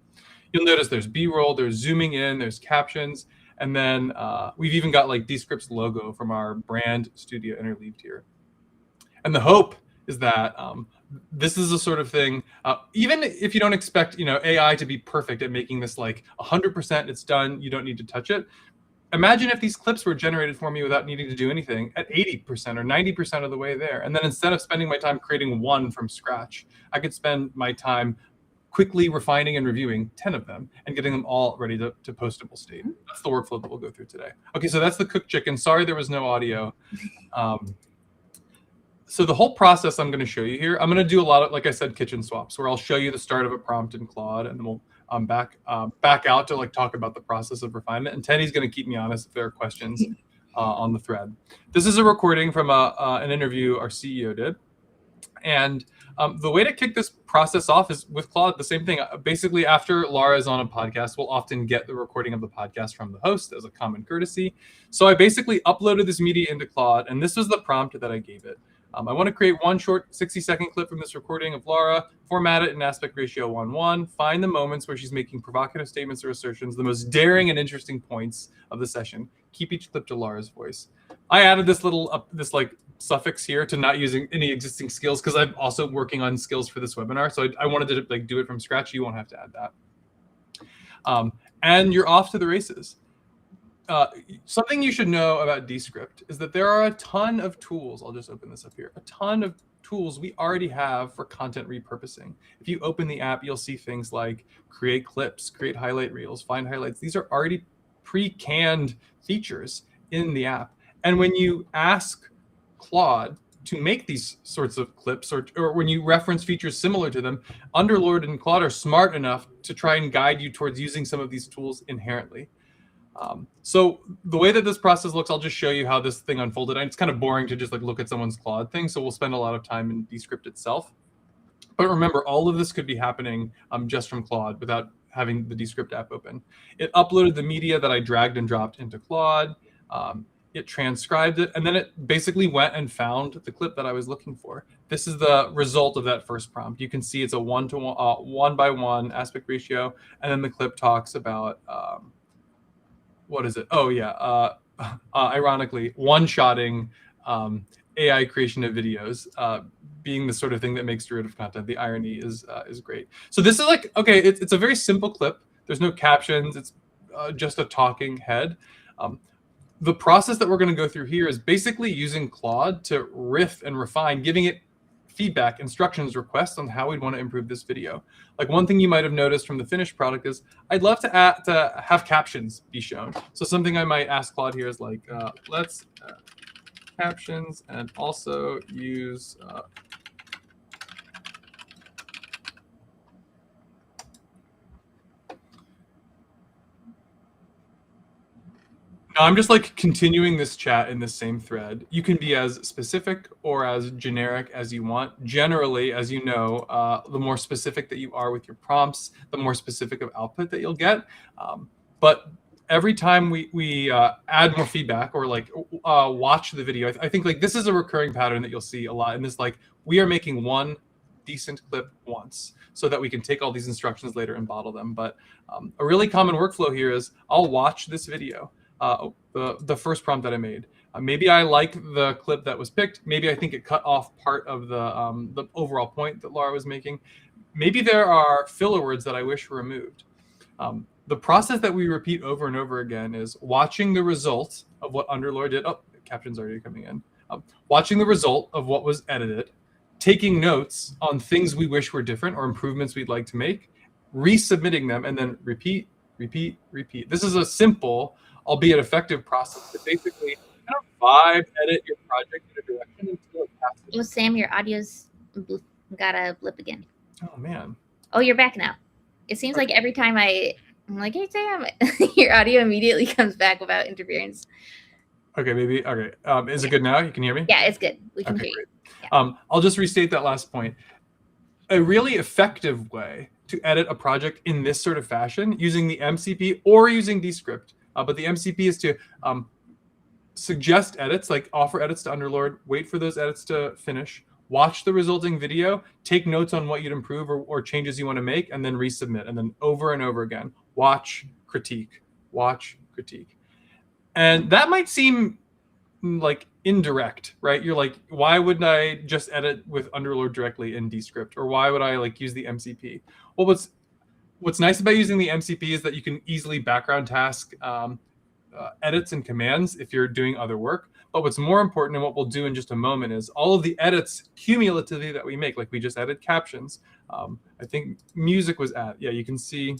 You'll notice there's B-roll, there's zooming in, there's captions, and then we've even got like Descript's logo from our brand studio interleaved here. And the hope is that this is the sort of thing, even if you don't expect, AI to be perfect at making this like 100%, it's done, you don't need to touch it. Imagine if these clips were generated for me without needing to do anything at 80% or 90% of the way there. And then instead of spending my time creating one from scratch, I could spend my time quickly refining and reviewing 10 of them and getting them all ready to postable state. That's the workflow that we'll go through today. Okay, so that's the cooked chicken. Sorry there was no audio. So the whole process I'm going to show you here, I'm going to do a lot of, like I said, kitchen swaps, where I'll show you the start of a prompt in Claude, and then we'll back out to like talk about the process of refinement. And Teddy's going to keep me honest if there are questions on the thread. This is a recording from an interview our CEO did. And the way to kick this process off is with Claude, the same thing. Basically, after Laura is on a podcast, we'll often get the recording of the podcast from the host as a common courtesy. So I basically uploaded this media into Claude, and this was the prompt that I gave it. I want to create one short 60-second clip from this recording of Laura, format it in aspect ratio 1:1, find the moments where she's making provocative statements or assertions, the most daring and interesting points of the session. Keep each clip to Laura's voice. I added this little, this like suffix here to not using any existing skills because I'm also working on skills for this webinar. So I wanted to like do it from scratch. You won't have to add that. And you're off to the races. Something you should know about Descript is that there are a ton of tools. I'll just open this up here. A ton of tools we already have for content repurposing. If you open the app, you'll see things like create clips, create highlight reels, find highlights. These are already pre-canned features in the app. And when you ask Claude to make these sorts of clips, or when you reference features similar to them, Underlord and Claude are smart enough to try and guide you towards using some of these tools inherently. So the way that this process looks, I'll just show you how this thing unfolded. And it's kind of boring to just like look at someone's Claude thing, so we'll spend a lot of time in Descript itself. But remember, all of this could be happening just from Claude without having the Descript app open. It uploaded the media that I dragged and dropped into Claude. It transcribed it, and then it basically went and found the clip that I was looking for. This is the result of that first prompt. You can see it's a 1:1 aspect ratio, and then the clip talks about what is it? Oh yeah, ironically, one-shotting AI creation of videos, being the sort of thing that makes derivative content. The irony is great. So this is like, okay, it's a very simple clip. There's no captions. It's just a talking head. The process that we're going to go through here is basically using Claude to riff and refine, giving it feedback, instructions, requests on how we'd want to improve this video. Like one thing you might have noticed from the finished product is I'd love to have captions be shown. So something I might ask Claude here is like, let's captions and also use now I'm just like continuing this chat in the same thread. You can be as specific or as generic as you want. Generally, as you know, the more specific that you are with your prompts, the more specific of output that you'll get. But every time we add more feedback or like watch the video, I think like this is a recurring pattern that you'll see a lot in this, like we are making one decent clip once so that we can take all these instructions later and bottle them. But a really common workflow here is I'll watch this video. The first prompt that I made. Maybe I like the clip that was picked. Maybe I think it cut off part of the overall point that Laura was making. Maybe there are filler words that I wish were removed. The process that we repeat over and over again is watching the result of what Underlord did. Oh, the caption's already coming in. Watching the result of what was edited, taking notes on things we wish were different or improvements we'd like to make, resubmitting them, and then repeat, repeat, repeat. This is a simple, albeit effective process to basically kind of vibe edit your project in a direction until it passes. Oh, Sam, your audio's got a blip again. Oh, man. Oh, you're back now. It seems like every time I'm like, hey, Sam, your audio immediately comes back without interference. Okay, maybe. Okay. Is it good now? You can hear me? Yeah, it's good. We can hear you. Yeah. I'll just restate that last point. A really effective way to edit a project in this sort of fashion using the MCP or using Descript. But the MCP is to suggest edits, like offer edits to Underlord, wait for those edits to finish, watch the resulting video, take notes on what you'd improve or changes you want to make, and then resubmit. And then over and over again, watch, critique, watch, critique. And that might seem like indirect, right? You're like, why wouldn't I just edit with Underlord directly in Descript, or why would I like use the MCP? Well, what's nice about using the MCP is that you can easily background task edits and commands if you're doing other work. But what's more important, and what we'll do in just a moment, is all of the edits cumulatively that we make. Like we just added captions. I think music was added. Yeah, you can see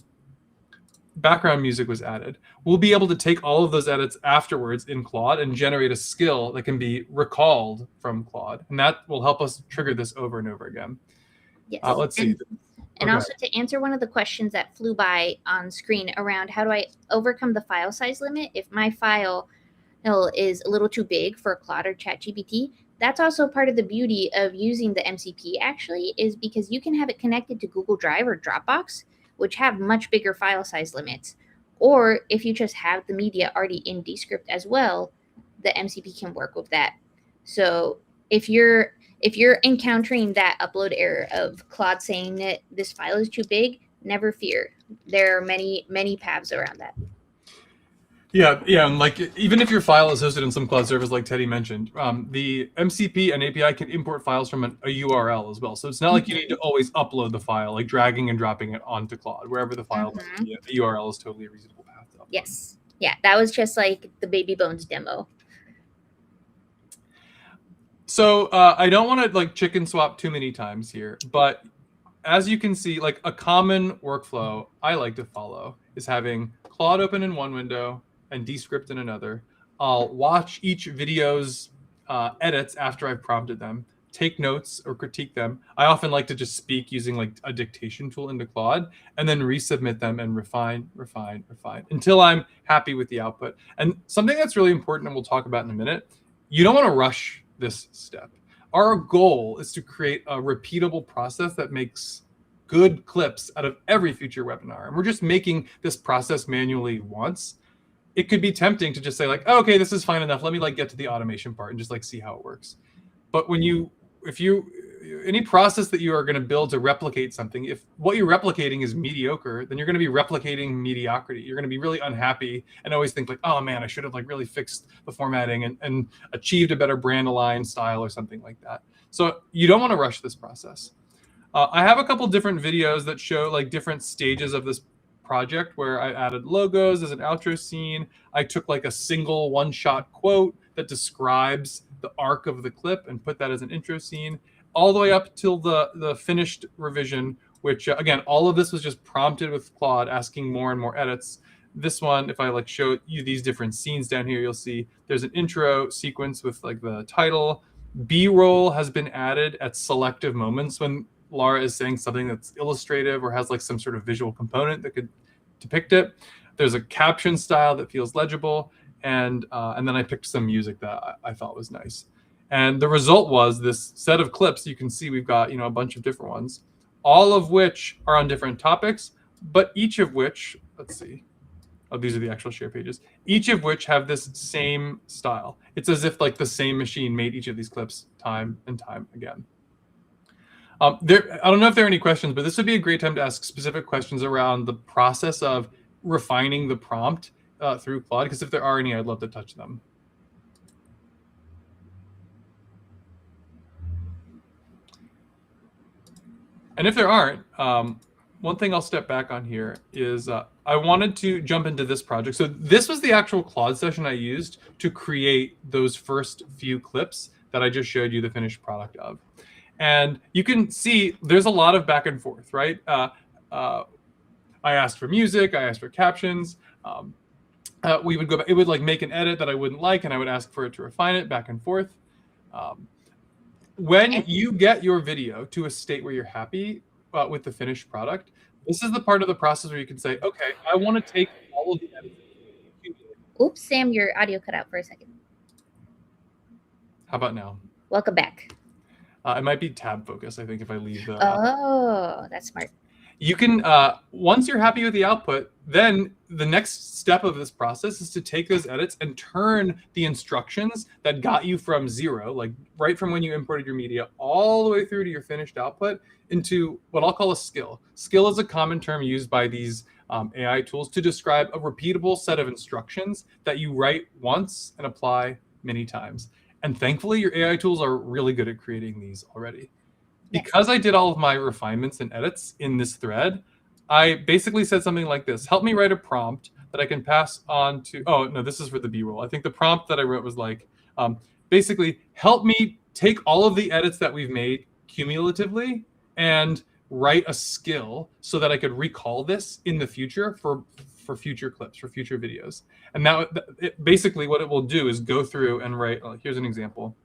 background music was added. We'll be able to take all of those edits afterwards in Claude and generate a skill that can be recalled from Claude. And that will help us trigger this over and over again. Yes. Let's see. And Okay. also to answer one of the questions that flew by on screen around how do I overcome the file size limit if my file is a little too big for Claude or ChatGPT, that's also part of the beauty of using the MCP actually, is because you can have it connected to Google Drive or Dropbox, which have much bigger file size limits. Or if you just have the media already in Descript as well, the MCP can work with that. So if you're encountering that upload error of Claude saying that this file is too big, never fear. There are many paths around that. Yeah, and like even if your file is hosted in some cloud service, like Teddy mentioned, the MCP and API can import files from a URL as well. So it's not like you need to always upload the file, like dragging and dropping it onto Claude, wherever the file might be. The URL is totally a reasonable path to upload. Yes, yeah, that was just like the Baby Bones demo. So I don't want to like chicken swap too many times here, but as you can see, like a common workflow I like to follow is having Claude open in one window and Descript in another. I'll watch each video's edits after I've prompted them, take notes or critique them. I often like to just speak using like a dictation tool into Claude and then resubmit them and refine until I'm happy with the output. And something that's really important, and we'll talk about in a minute, you don't want to rush this step. Our goal is to create a repeatable process that makes good clips out of every future webinar. And we're just making this process manually once. It could be tempting to just say like, oh, okay, this is fine enough. Let me like get to the automation part and just like see how it works. But any process that you are going to build to replicate something, if what you're replicating is mediocre, then you're going to be replicating mediocrity. You're going to be really unhappy and always think like, oh man, I should have like really fixed the formatting and achieved a better brand aligned style or something like that. So you don't want to rush this process. I have a couple different videos that show like different stages of this project where I added logos as an outro scene. I took like a single one-shot quote that describes the arc of the clip and put that as an intro scene, all the way up till the finished revision, which again, all of this was just prompted with Claude asking more and more edits. This one, if I like show you these different scenes down here, you'll see there's an intro sequence with like the title. B-roll has been added at selective moments when Laura is saying something that's illustrative or has like some sort of visual component that could depict it. There's a caption style that feels legible, and then I picked some music that I thought was nice. And the result was this set of clips. You can see we've got a bunch of different ones, all of which are on different topics, but each of which, let's see, oh, these are the actual share pages, each of which have this same style. It's as if like the same machine made each of these clips time and time again. I don't know if there are any questions, but this would be a great time to ask specific questions around the process of refining the prompt through Claude, because if there are any, I'd love to touch them. And if there aren't, one thing I'll step back on here is I wanted to jump into this project. So this was the actual Claude session I used to create those first few clips that I just showed you the finished product of. And you can see there's a lot of back and forth, right? I asked for music, I asked for captions. We would go back, it would like make an edit that I wouldn't like, and I would ask for it to refine it back and forth. When you get your video to a state where you're happy with the finished product, this is the part of the process where you can say, okay, I want to take all of the edits. Oops, Sam, your audio cut out for a second. How about now? Welcome back. It might be tab focus, I think, if I leave the... Oh, that's smart. You can, once you're happy with the output, then the next step of this process is to take those edits and turn the instructions that got you from zero, like right from when you imported your media, all the way through to your finished output into what I'll call a skill. Skill is a common term used by these AI tools to describe a repeatable set of instructions that you write once and apply many times. And thankfully, your AI tools are really good at creating these already. Because I did all of my refinements and edits in this thread, I basically said something like this: help me write a prompt that I can pass on to, oh no, this is for the B-roll. I think the prompt that I wrote was like, basically, help me take all of the edits that we've made cumulatively and write a skill so that I could recall this in the future for future clips, for future videos. And now basically what it will do is go through and write, here's an example,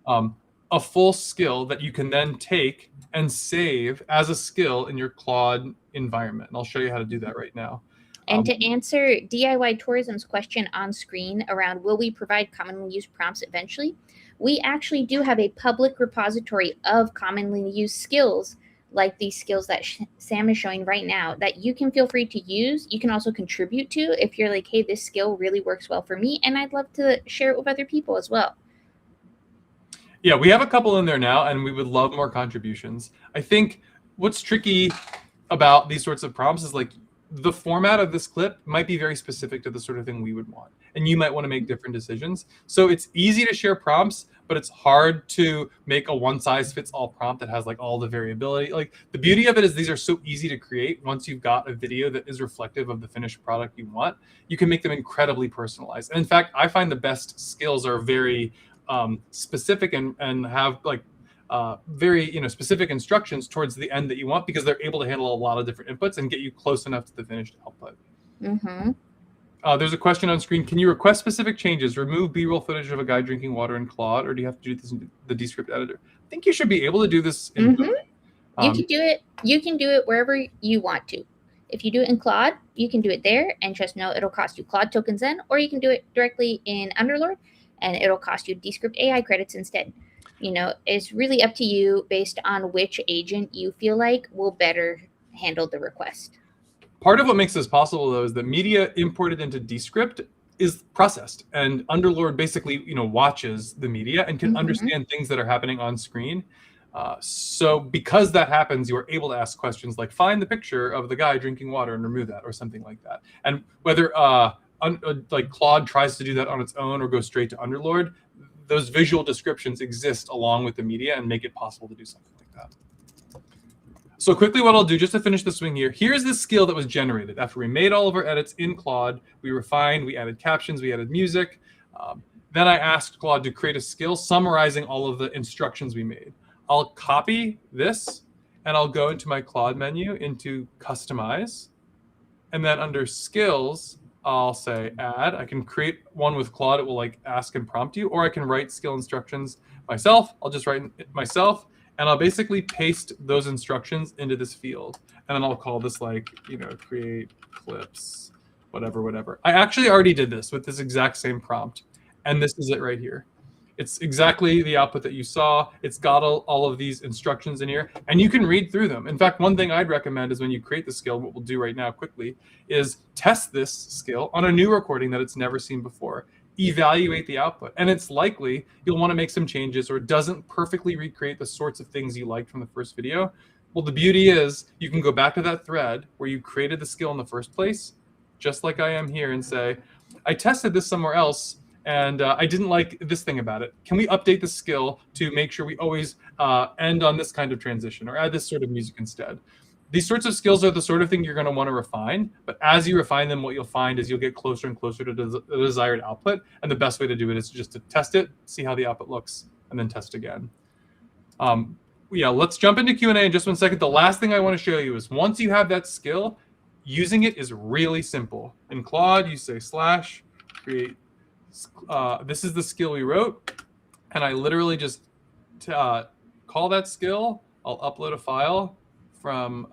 a full skill that you can then take and save as a skill in your Claude environment. And I'll show you how to do that right now. And to answer DIY Tourism's question on screen around will we provide commonly used prompts eventually, we actually do have a public repository of commonly used skills, like these skills that Sam is showing right now, that you can feel free to use. You can also contribute to if you're like, hey, this skill really works well for me, and I'd love to share it with other people as well. Yeah, we have a couple in there now, and we would love more contributions. I think what's tricky about these sorts of prompts is like the format of this clip might be very specific to the sort of thing we would want, and you might want to make different decisions. So it's easy to share prompts, but it's hard to make a one-size-fits-all prompt that has like all the variability. Like the beauty of it is these are so easy to create. Once you've got a video that is reflective of the finished product you want, you can make them incredibly personalized. And in fact, I find the best skills are very specific and have like very specific instructions towards the end that you want, because they're able to handle a lot of different inputs and get you close enough to the finished output. Mm-hmm. There's a question on screen. Can you request specific changes? Remove B-roll footage of a guy drinking water in Claude, or do you have to do this in the Descript editor? I think you should be able to do this in You can do it. You can do it wherever you want to. If you do it in Claude, you can do it there, and just know it'll cost you Claude tokens then, or you can do it directly in Underlord, and it'll cost you Descript AI credits instead. It's really up to you based on which agent you feel like will better handle the request. Part of what makes this possible, though, is that media imported into Descript is processed, and Underlord basically, watches the media and can understand things that are happening on screen. So because that happens, you are able to ask questions like, find the picture of the guy drinking water and remove that, or something like that. And whether like Claude tries to do that on its own or go straight to Underlord, those visual descriptions exist along with the media and make it possible to do something like that. So quickly, what I'll do just to finish the swing here, here's the skill that was generated after we made all of our edits in Claude. We refined, we added captions, we added music. Then I asked Claude to create a skill summarizing all of the instructions we made. I'll copy this and I'll go into my Claude menu into Customize. And then under Skills, I'll say Add. I can create one with Claude. It will like ask and prompt you, or I can write skill instructions myself. I'll just write it myself, and I'll basically paste those instructions into this field. And then I'll call this like, create clips, whatever. I actually already did this with this exact same prompt. And this is it right here. It's exactly the output that you saw. It's got all of these instructions in here, and you can read through them. In fact, one thing I'd recommend is when you create the skill, what we'll do right now quickly is test this skill on a new recording that it's never seen before. Evaluate the output, and it's likely you'll want to make some changes, or it doesn't perfectly recreate the sorts of things you liked from the first video. Well, the beauty is you can go back to that thread where you created the skill in the first place, just like I am here, and say, I tested this somewhere else, and I didn't like this thing about it. Can we update the skill to make sure we always end on this kind of transition, or add this sort of music instead? These sorts of skills are the sort of thing you're going to want to refine, but as you refine them, what you'll find is you'll get closer and closer to the desired output, and the best way to do it is just to test it, see how the output looks, and then test again. Yeah, let's jump into Q&A in just 1 second. The last thing I want to show you is once you have that skill, using it is really simple. In Claude, you say /create. This is the skill we wrote, and I literally just call that skill. I'll upload a file from,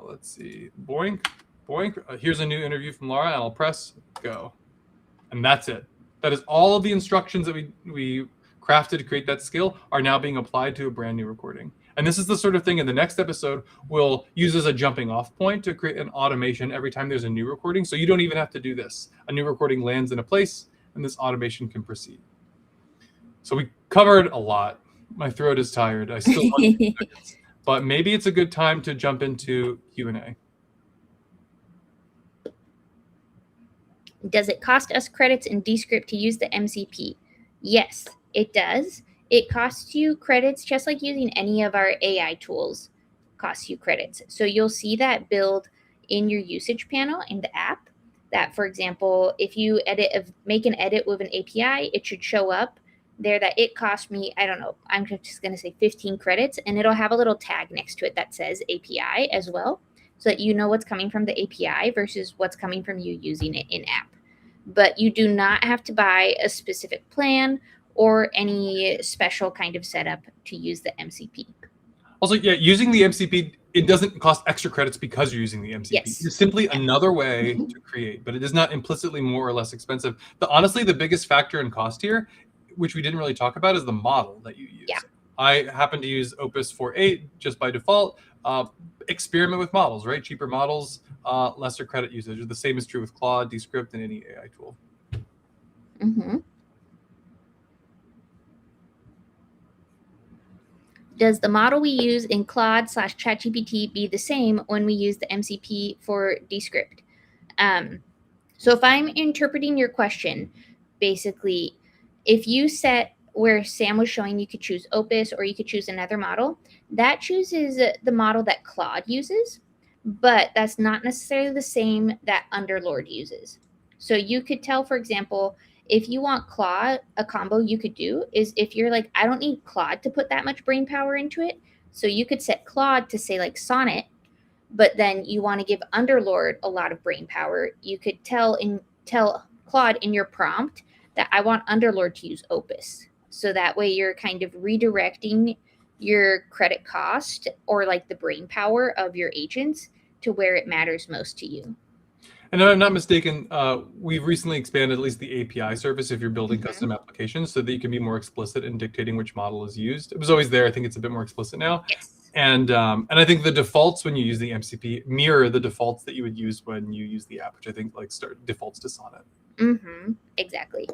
let's see, boink. Here's a new interview from Laura, and I'll press go. And that's it. That is all of the instructions that we crafted to create that skill are now being applied to a brand new recording. And this is the sort of thing in the next episode we'll use as a jumping off point to create an automation every time there's a new recording. So you don't even have to do this. A new recording lands in a place, and this automation can proceed. So we covered a lot. My throat is tired. I still want to but maybe it's a good time to jump into Q&A. Does it cost us credits in Descript to use the MCP? Yes, it does. It costs you credits just like using any of our AI tools costs you credits. So you'll see that build in your usage panel in the app. That, for example, if you make an edit with an API, it should show up there that it cost me, I don't know, I'm just going to say 15 credits, and it'll have a little tag next to it that says API as well, so that you know what's coming from the API versus what's coming from you using it in app. But you do not have to buy a specific plan or any special kind of setup to use the MCP. Also, yeah, using the MCP, it doesn't cost extra credits because you're using the MCP. Yes. It's simply another way to create, but it is not implicitly more or less expensive. Honestly, the biggest factor in cost here, which we didn't really talk about, is the model that you use. Yeah. I happen to use Opus 4.8 just by default. Experiment with models, right? Cheaper models, lesser credit usage. The same is true with Claude, Descript, and any AI tool. Mm-hmm. Does the model we use in Claude / ChatGPT be the same when we use the MCP for Descript? So if I'm interpreting your question, basically, if you set where Sam was showing you could choose Opus or you could choose another model, that chooses the model that Claude uses, but that's not necessarily the same that Underlord uses. So you could tell, for example, if you want Claude, a combo you could do is if you're like, I don't need Claude to put that much brain power into it. So you could set Claude to say like Sonnet, but then you want to give Underlord a lot of brain power. You could tell Claude in your prompt that I want Underlord to use Opus. So that way you're kind of redirecting your credit cost or like the brain power of your agents to where it matters most to you. And if I'm not mistaken, we've recently expanded at least the API service if you're building custom applications so that you can be more explicit in dictating which model is used. It was always there. I think it's a bit more explicit now. Yes. And I think the defaults when you use the MCP mirror the defaults that you would use when you use the app, which I think like defaults to Sonnet. Mm-hmm. Exactly.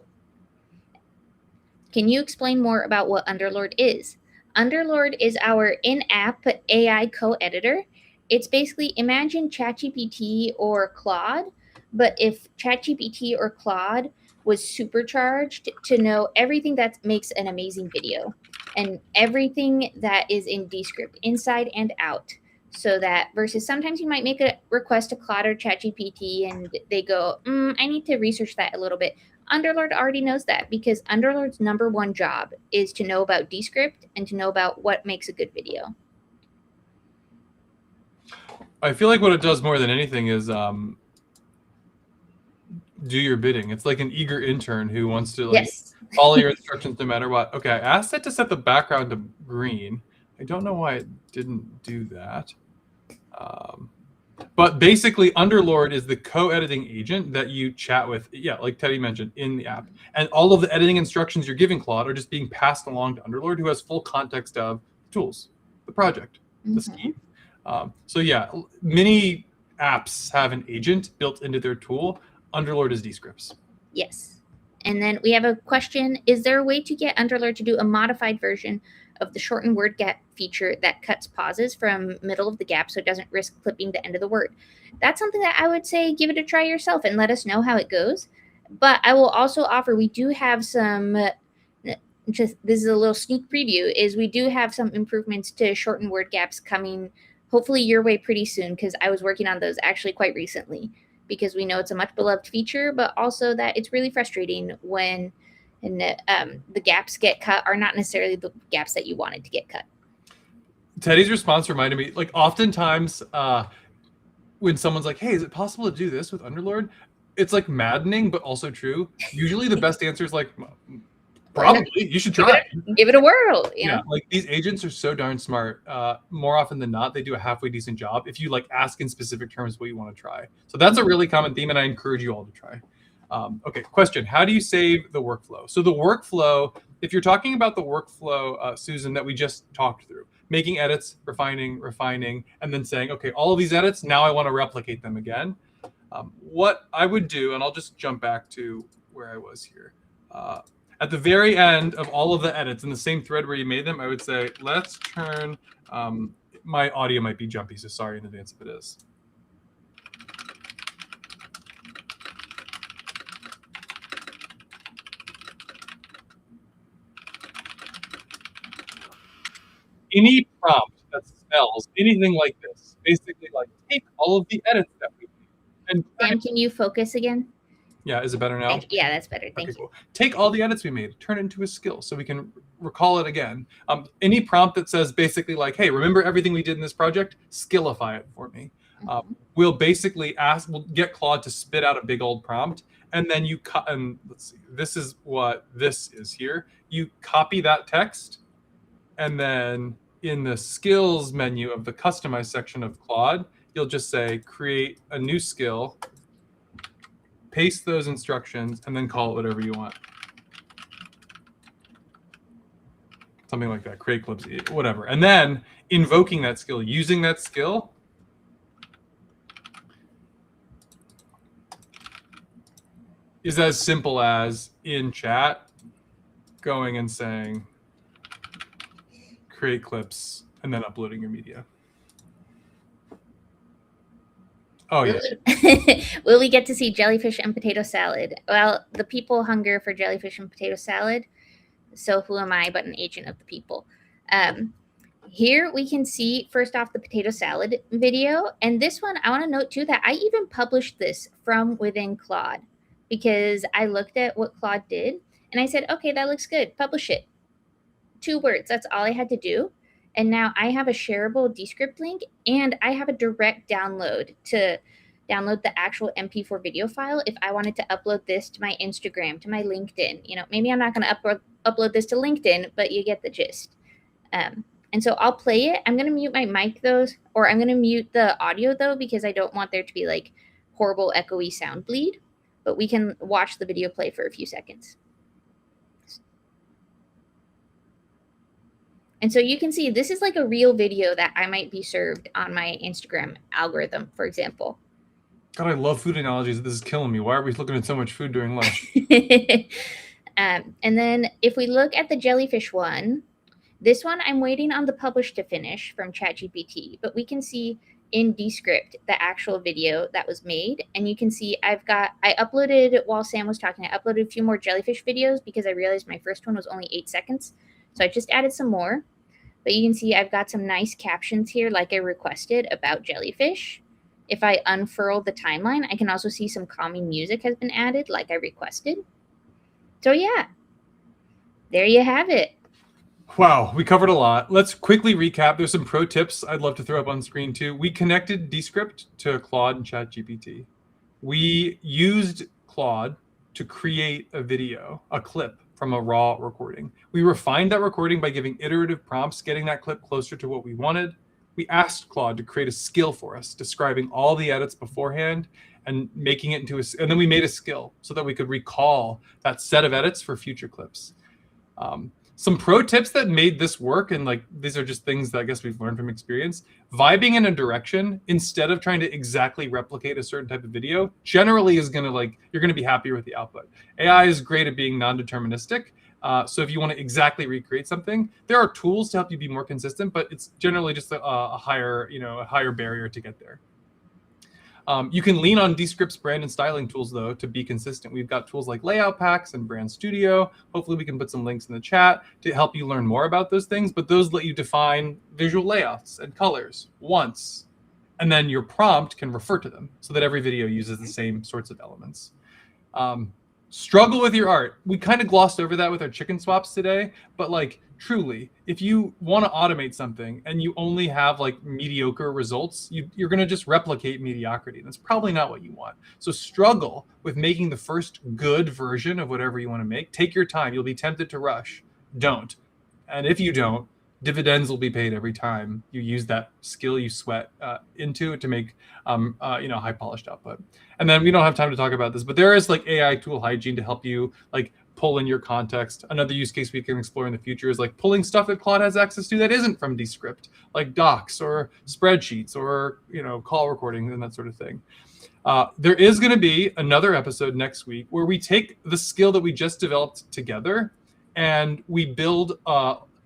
Can you explain more about what Underlord is? Underlord is our in-app AI co-editor. It's basically, imagine ChatGPT or Claude, but if ChatGPT or Claude was supercharged to know everything that makes an amazing video and everything that is in Descript, inside and out. So that versus sometimes you might make a request to Claude or ChatGPT and they go, I need to research that a little bit. Underlord already knows that because Underlord's #1 job is to know about Descript and to know about what makes a good video. I feel like what it does more than anything is do your bidding. It's like an eager intern who wants to like follow your instructions no matter what. Okay, I asked it to set the background to green. I don't know why it didn't do that. But basically, Underlord is the co-editing agent that you chat with, yeah, like Teddy mentioned, in the app. And all of the editing instructions you're giving Claude are just being passed along to Underlord, who has full context of the tools, the project, the scheme. So yeah, many apps have an agent built into their tool. Underlord is Descripts. Yes. And then we have a question. Is there a way to get Underlord to do a modified version of the shortened word gap feature that cuts pauses from middle of the gap so it doesn't risk clipping the end of the word? That's something that I would say give it a try yourself and let us know how it goes. But I will also offer, we do have some, this is a little sneak preview, is we do have some improvements to shortened word gaps coming hopefully your way pretty soon, because I was working on those actually quite recently, because we know it's a much beloved feature, but also that it's really frustrating when the gaps get cut are not necessarily the gaps that you wanted to get cut. Teddy's response reminded me, like oftentimes when someone's like, hey, is it possible to do this with Underlord? It's like maddening, but also true. Usually the best answer is like, probably, you should try it. Give it a whirl. You know? Like these agents are so darn smart. More often than not, they do a halfway decent job if you like ask in specific terms what you want to try. So that's a really common theme, and I encourage you all to try. Okay, question. How do you save the workflow? So the workflow, if you're talking about the workflow, Susan, that we just talked through, making edits, refining, and then saying, okay, all of these edits, now I want to replicate them again. What I would do, and I'll just jump back to where I was here. At the very end of all of the edits in the same thread where you made them, I would say, let's turn, my audio might be jumpy, so sorry in advance if it is. any prompt that smells anything like this, basically like take all of the edits that we made and Sam, can you focus again? yeah, is it better now? Yeah, that's better. Thank Okay, you. cool. Take all the edits we made, turn it into a skill so we can recall it again. Any prompt that says basically like, hey, remember everything we did in this project? Skillify it for me. We'll basically we'll get Claude to spit out a big old prompt, and then you cut, and let's see, this is what this is here. You copy that text, and then in the skills menu of the customize section of Claude, you'll just say create a new skill, paste those instructions, and then call it whatever you want. Something like that, create clips, whatever. And then invoking that skill, using that skill, is as simple as in chat going and saying create clips and then uploading your media. Oh, yeah. Will we get to see jellyfish and potato salad? Well, the people hunger for jellyfish and potato salad. So who am I but an agent of the people? Here we can see, first off, the potato salad video. And this one, I want to note, too, that I even published this from within Claude because I looked at what Claude did. And I said, okay, that looks good. Publish it. 2 words. That's all I had to do. And now I have a shareable Descript link, and I have a direct download to download the actual MP4 video file if I wanted to upload this to my Instagram, to my LinkedIn. You know, maybe I'm not going to upload this to LinkedIn, but you get the gist. And so I'll play it. I'm going to mute my mic, though, or I'm going to mute the audio, though, because I don't want there to be, like, horrible echoey sound bleed. But we can watch the video play for a few seconds. And so you can see this is like a real video that I might be served on my Instagram algorithm, for example. God, I love food analogies. This is killing me. Why are we looking at so much food during lunch? And then if we look at the jellyfish one, this one I'm waiting on the publish to finish from ChatGPT, but we can see in Descript the actual video that was made. And you can see I uploaded, while Sam was talking, I uploaded a few more jellyfish videos because I realized my first one was only 8 seconds. So I just added some more. But you can see I've got some nice captions here like I requested about jellyfish. If I unfurl the timeline, I can also see some calming music has been added like I requested. So yeah, there you have it. Wow, we covered a lot. Let's quickly recap. There's some pro tips I'd love to throw up on screen too. We connected Descript to Claude and ChatGPT. We used Claude to create a video, a clip from a raw recording. We refined that recording by giving iterative prompts, getting that clip closer to what we wanted. We asked Claude to create a skill for us, describing all the edits beforehand and making it into and then we made a skill so that we could recall that set of edits for future clips. Some pro tips that made this work, and like these are just things that I guess we've learned from experience. Vibing in a direction instead of trying to exactly replicate a certain type of video generally is going to you're going to be happier with the output. AI is great at being non-deterministic. So if you want to exactly recreate something, there are tools to help you be more consistent, but it's generally just a higher barrier to get there. You can lean on Descript's brand and styling tools, though, to be consistent. We've got tools like Layout Packs and Brand Studio. Hopefully, we can put some links in the chat to help you learn more about those things. But those let you define visual layouts and colors once, and then your prompt can refer to them so that every video uses the same sorts of elements. Struggle with your art. We kind of glossed over that with our chicken swaps today, but truly, if you want to automate something and you only have mediocre results, you're going to just replicate mediocrity. That's probably not what you want. So struggle with making the first good version of whatever you want to make. Take your time. You'll be tempted to rush. Don't. And if you don't, dividends will be paid every time you use that skill you sweat into it to make high polished output. And then we don't have time to talk about this, but there is AI tool hygiene to help you pull in your context. Another use case we can explore in the future is pulling stuff that Claude has access to that isn't from Descript, like docs or spreadsheets or call recordings and that sort of thing. There is going to be another episode next week where we take the skill that we just developed together and we build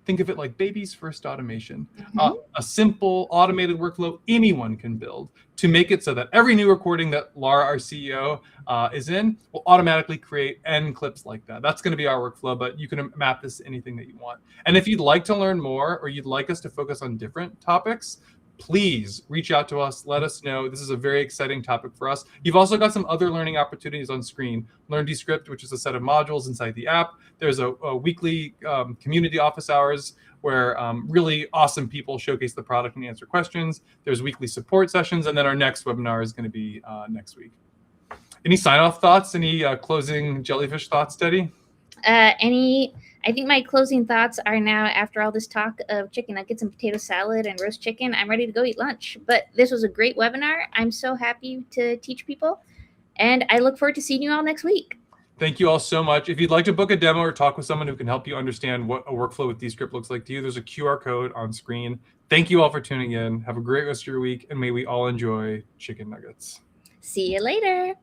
think of it like baby's first automation. A simple automated workflow anyone can build to make it so that every new recording that Laura, our CEO, is in will automatically create N clips like that. That's going to be our workflow, but you can map this to anything that you want. And if you'd like to learn more, or you'd like us to focus on different topics, please reach out to us. Let us know. This is a very exciting topic for us. You've also got some other learning opportunities on screen. Learn Descript, which is a set of modules inside the app. There's a weekly community office hours where really awesome people showcase the product and answer questions. There's weekly support sessions. And then our next webinar is going to be next week. Any sign-off thoughts? Any closing jellyfish thoughts, Teddy? I think my closing thoughts are now, after all this talk of chicken nuggets and potato salad and roast chicken, I'm ready to go eat lunch. But this was a great webinar. I'm so happy to teach people, and I look forward to seeing you all next week. Thank you all so much. If you'd like to book a demo or talk with someone who can help you understand what a workflow with Descript looks like to you, there's a QR code on screen. Thank you all for tuning in. Have a great rest of your week, and may we all enjoy chicken nuggets. See you later.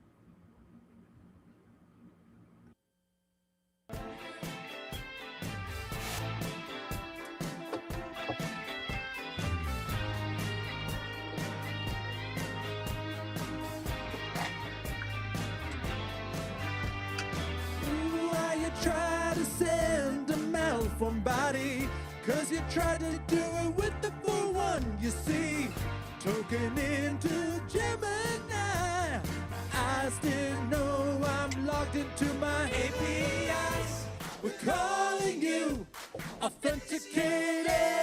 Try to send a malform body, cause you tried to do it with the full one. You see, token into Gemini, I still know I'm logged into my APIs. We're calling you authenticated.